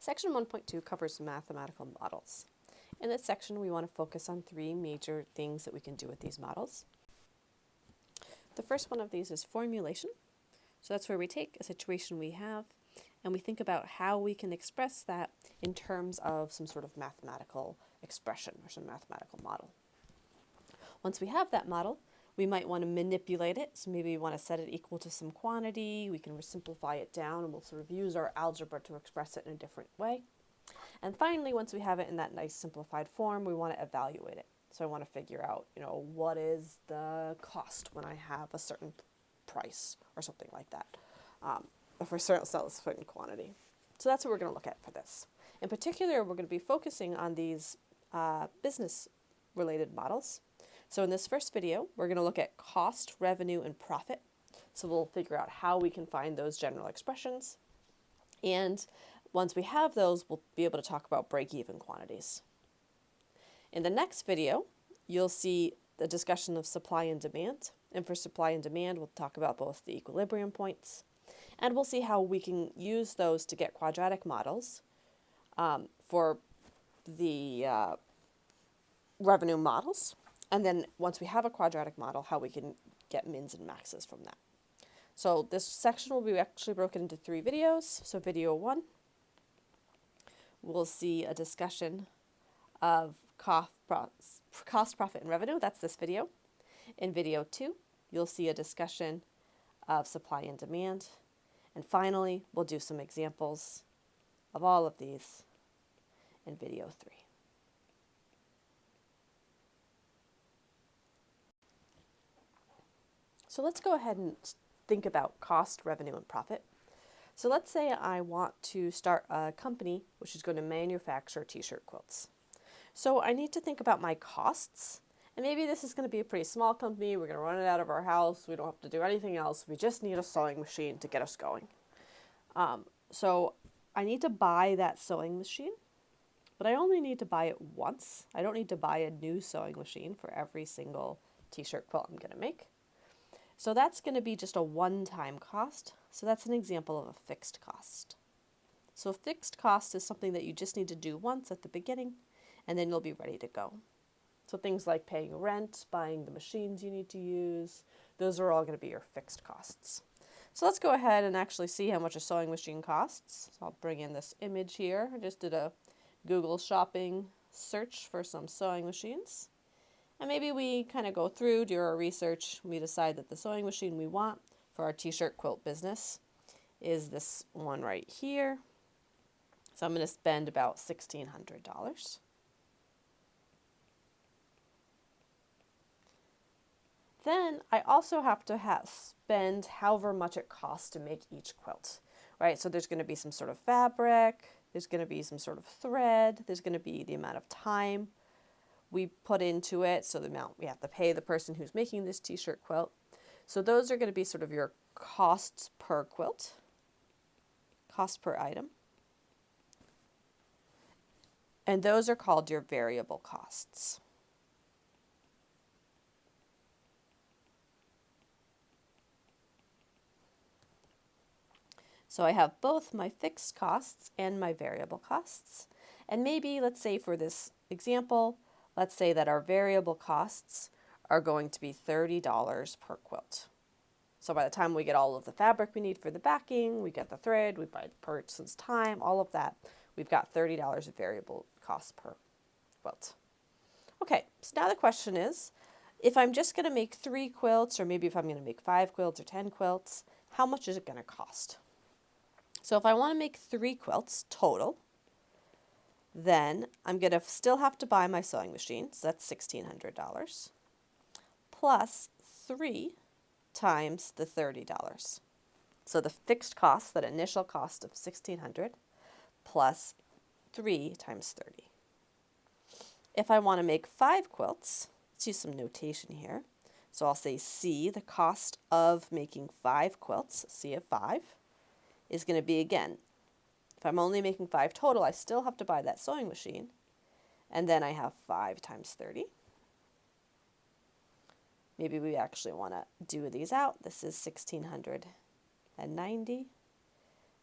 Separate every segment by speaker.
Speaker 1: Section 1.2 covers mathematical models. In this section, we want to focus on three major things that we can do with these models. The first one of these is formulation. So that's where we take a situation we have and we think about how we can express that in terms of some sort of mathematical expression or some mathematical model. Once we have that model, we might want to manipulate it. So maybe we want to set it equal to some quantity. We can simplify it down and we'll sort of use our algebra to express it in a different way. And finally, once we have it in that nice simplified form, we want to evaluate it. So I want to figure out, what is the cost when I have a certain price or something like that, if we sell a certain quantity. So that's what we're going to look at for this. In particular, we're going to be focusing on these business-related models. So in this first video, we're going to look at cost, revenue, and profit. So we'll figure out how we can find those general expressions. And once we have those, we'll be able to talk about break-even quantities. In the next video, you'll see the discussion of supply and demand. And for supply and demand, we'll talk about both the equilibrium points. And we'll see how we can use those to get quadratic models for the revenue models. And then once we have a quadratic model, how we can get mins and maxes from that. So this section will be actually broken into 3 videos. So video 1, we'll see a discussion of cost, profit, and revenue. That's this video. In video 2, you'll see a discussion of supply and demand. And finally, we'll do some examples of all of these in video 3. So let's go ahead and think about cost, revenue, and profit. So let's say I want to start a company which is going to manufacture t-shirt quilts. So I need to think about my costs. And maybe this is going to be a pretty small company. We're going to run it out of our house. We don't have to do anything else. We just need a sewing machine to get us going. So I need to buy that sewing machine, but I only need to buy it once. I don't need to buy a new sewing machine for every single t-shirt quilt I'm going to make. So that's going to be just a one-time cost. So that's an example of a fixed cost. So a fixed cost is something that you just need to do once at the beginning, and then you'll be ready to go. So things like paying rent, buying the machines you need to use, those are all going to be your fixed costs. So let's go ahead and actually see how much a sewing machine costs. So I'll bring in this image here. I just did a Google shopping search for some sewing machines. And maybe we kind of go through, do our research, we decide that the sewing machine we want for our t-shirt quilt business is this one right here. So I'm going to spend about $1,600. Then I also have to spend however much it costs to make each quilt, right? So there's going to be some sort of fabric, there's going to be some sort of thread, there's going to be the amount of time we put into it, so the amount we have to pay the person who's making this t-shirt quilt. So those are going to be sort of your costs per quilt, cost per item. And those are called your variable costs. So I have both my fixed costs and my variable costs. And maybe, let's say for this example, let's say that our variable costs are going to be $30 per quilt. So by the time we get all of the fabric we need for the backing, we get the thread, we buy the person's time, all of that, we've got $30 of variable costs per quilt. Okay, so now the question is, if I'm just going to make 3 quilts, or maybe if I'm going to make 5 quilts or 10 quilts, how much is it going to cost? So if I want to make 3 quilts total, then I'm going to still have to buy my sewing machine, so that's $1,600, plus 3 times the $30. So the fixed cost, that initial cost of $1,600, plus 3 times 30. If I want to make 5 quilts, let's use some notation here. So I'll say C, the cost of making 5 quilts, C of 5, is going to be, again, if I'm only making 5 total, I still have to buy that sewing machine. And then I have 5 times 30. Maybe we actually want to do these out. This is 1,690.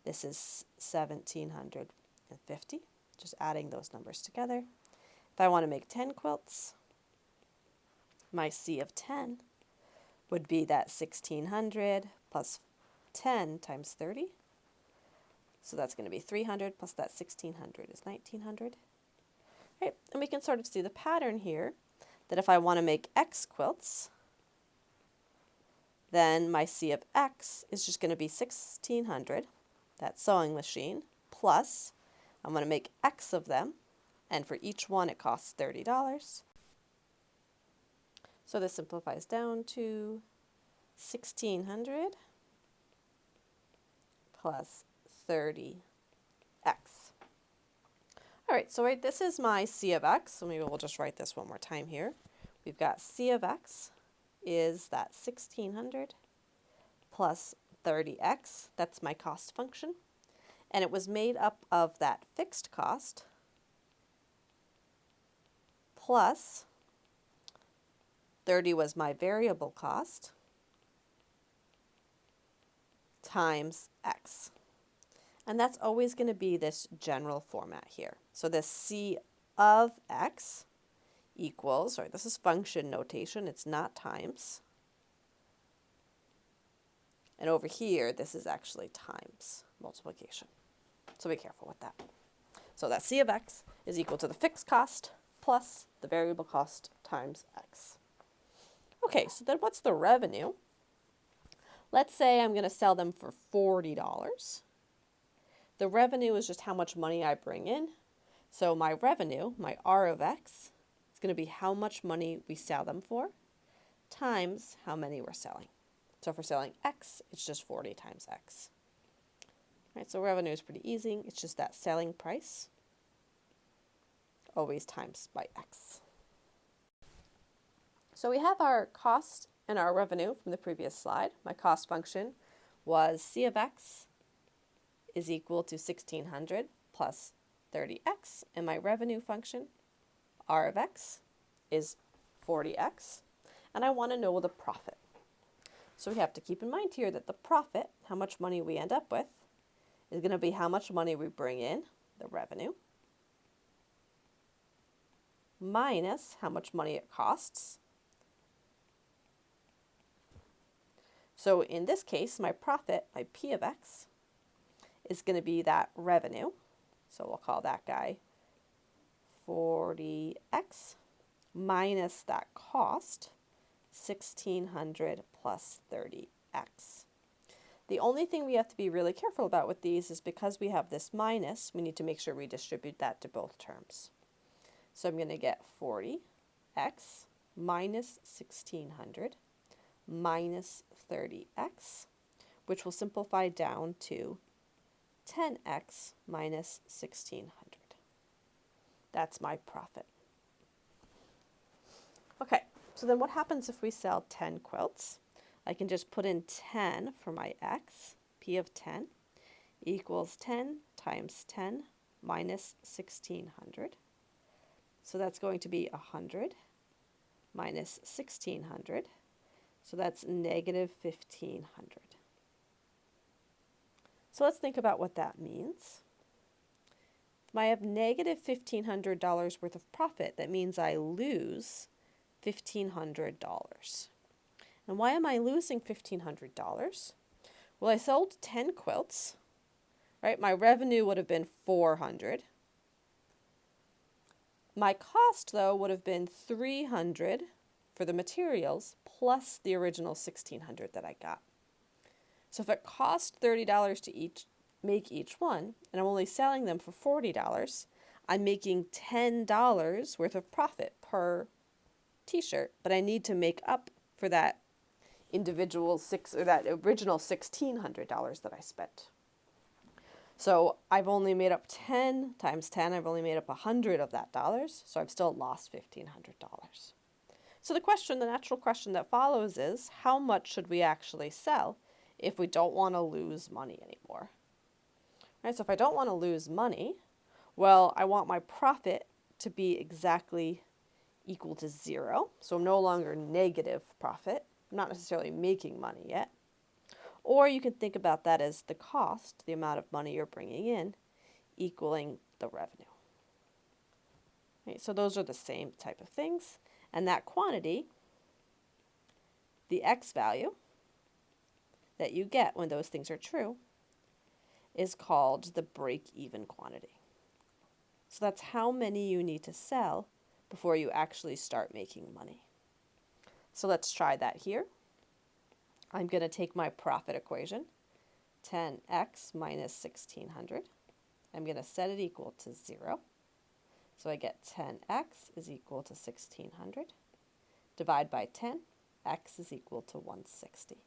Speaker 1: This is 1,760. and 50, just adding those numbers together. If I want to make 10 quilts, my C of 10 would be that 1600 plus 10 times 30. So that's going to be 300 plus that 1600 is 1900. Right, and we can sort of see the pattern here that if I want to make X quilts, then my C of X is just going to be 1600, that sewing machine, plus I'm going to make X of them, and for each one it costs $30. So this simplifies down to 1600 plus 30x. All right, so this is my C of X, so maybe we'll just write this one more time here. We've got C of X is that 1600 plus 30x, that's my cost function, and it was made up of that fixed cost plus 30 was my variable cost times x. And that's always going to be this general format here. So this C of x equals, sorry, this is function notation, it's not times. And over here, this is actually times multiplication. So be careful with that. So that C of x is equal to the fixed cost plus the variable cost times x. Okay, so then what's the revenue? Let's say I'm going to sell them for $40. The revenue is just how much money I bring in. So my revenue, my R of x, is going to be how much money we sell them for times how many we're selling. So if we're selling x, it's just 40 times x. All right, so revenue is pretty easy. It's just that selling price, always times by x. So we have our cost and our revenue from the previous slide. My cost function was C of x is equal to 1600 plus 30x, and my revenue function, R of x, is 40x, and I want to know the profit. So we have to keep in mind here that the profit, how much money we end up with, is going to be how much money we bring in, the revenue, minus how much money it costs. So in this case, my profit, my P of x, is going to be that revenue. So we'll call that guy 40x minus that cost, 1600 plus 30x. The only thing we have to be really careful about with these is because we have this minus, we need to make sure we distribute that to both terms. So I'm going to get 40x minus 1600 minus 30x, which will simplify down to 10x minus 1600. That's my profit. Okay, so then what happens if we sell 10 quilts? I can just put in 10 for my x, P of 10, equals 10 times 10 minus 1600. So that's going to be 100 minus 1600. So that's negative 1500. So let's think about what that means. If I have negative $1,500 worth of profit, that means I lose $1,500. And why am I losing $1,500? Well, I sold 10 quilts, right? My revenue would have been $400. My cost, though, would have been $300 for the materials plus the original $1,600 that I got. So if it cost $30 to make each one, and I'm only selling them for $40, I'm making $10 worth of profit per t-shirt, but I need to make up for that individual that original $1,600 that I spent. So I've only made up 10 times 10, I've only made up 100 of that dollars, so I've still lost $1,500. So the natural question that follows is, how much should we actually sell if we don't want to lose money anymore? Right, so if I don't want to lose money, well, I want my profit to be exactly equal to 0. So I'm no longer negative profit. I'm not necessarily making money yet. Or you can think about that as the cost, the amount of money you're bringing in, equaling the revenue. Right, so those are the same type of things. And that quantity, the X value that you get when those things are true, is called the break-even quantity. So that's how many you need to sell before you actually start making money. So let's try that here. I'm going to take my profit equation, 10x minus 1600. I'm going to set it equal to 0. So I get 10x is equal to 1600. Divide by 10, x is equal to 160.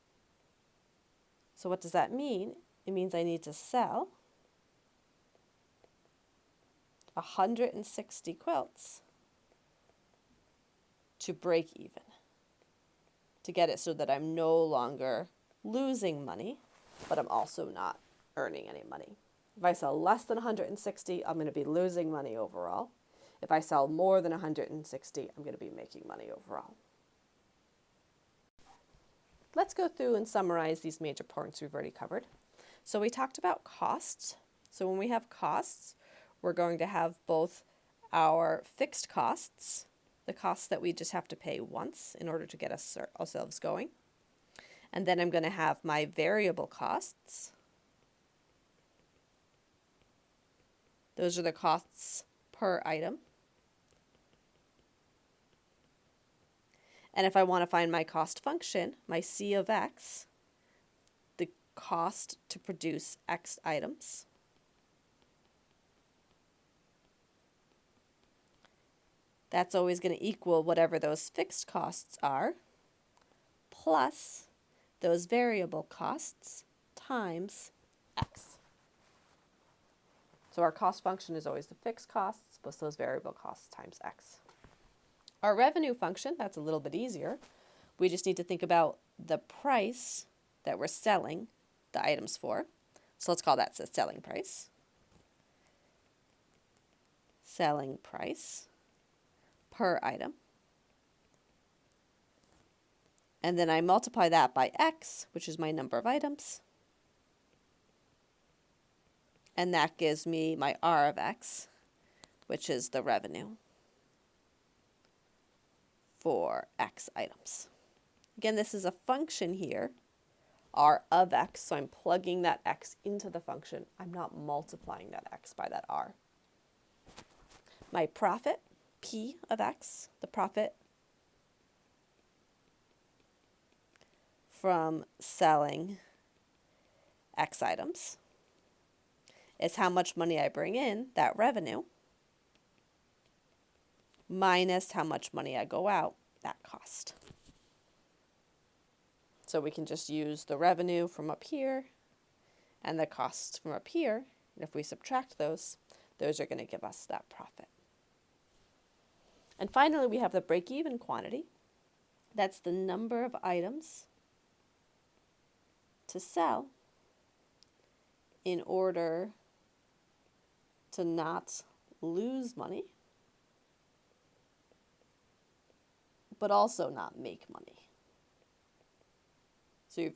Speaker 1: So what does that mean? It means I need to sell 160 quilts to break even, to get it so that I'm no longer losing money, but I'm also not earning any money. If I sell less than 160, I'm going to be losing money overall. If I sell more than 160, I'm going to be making money overall. Let's go through and summarize these major points we've already covered. So we talked about costs. So when we have costs, we're going to have both our fixed costs, the costs that we just have to pay once in order to get ourselves going. And then I'm going to have my variable costs. Those are the costs per item. And if I want to find my cost function, my C of X, the cost to produce X items, that's always going to equal whatever those fixed costs are, plus those variable costs times X. So our cost function is always the fixed costs plus those variable costs times X. Our revenue function, that's a little bit easier. We just need to think about the price that we're selling the items for. So let's call that the selling price. Selling price per item. And then I multiply that by X, which is my number of items. And that gives me my R of X, which is the revenue for X items. Again, this is a function here, R of X, so I'm plugging that X into the function. I'm not multiplying that X by that R. My profit, P of X, the profit from selling X items, is how much money I bring in, that revenue, minus how much money I go out, that cost. So we can just use the revenue from up here and the costs from up here. And if we subtract those are going to give us that profit. And finally, we have the break-even quantity. That's the number of items to sell in order to not lose money, but also not make money. So you've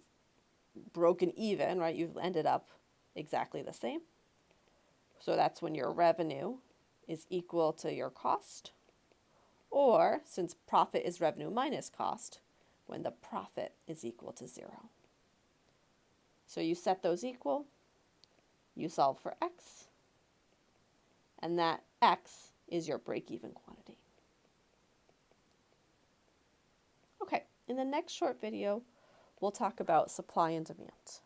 Speaker 1: broken even, right? You've ended up exactly the same. So that's when your revenue is equal to your cost, or since profit is revenue minus cost, when the profit is equal to 0. So you set those equal, you solve for X, and that X is your break-even quantity. Okay, in the next short video, we'll talk about supply and demand.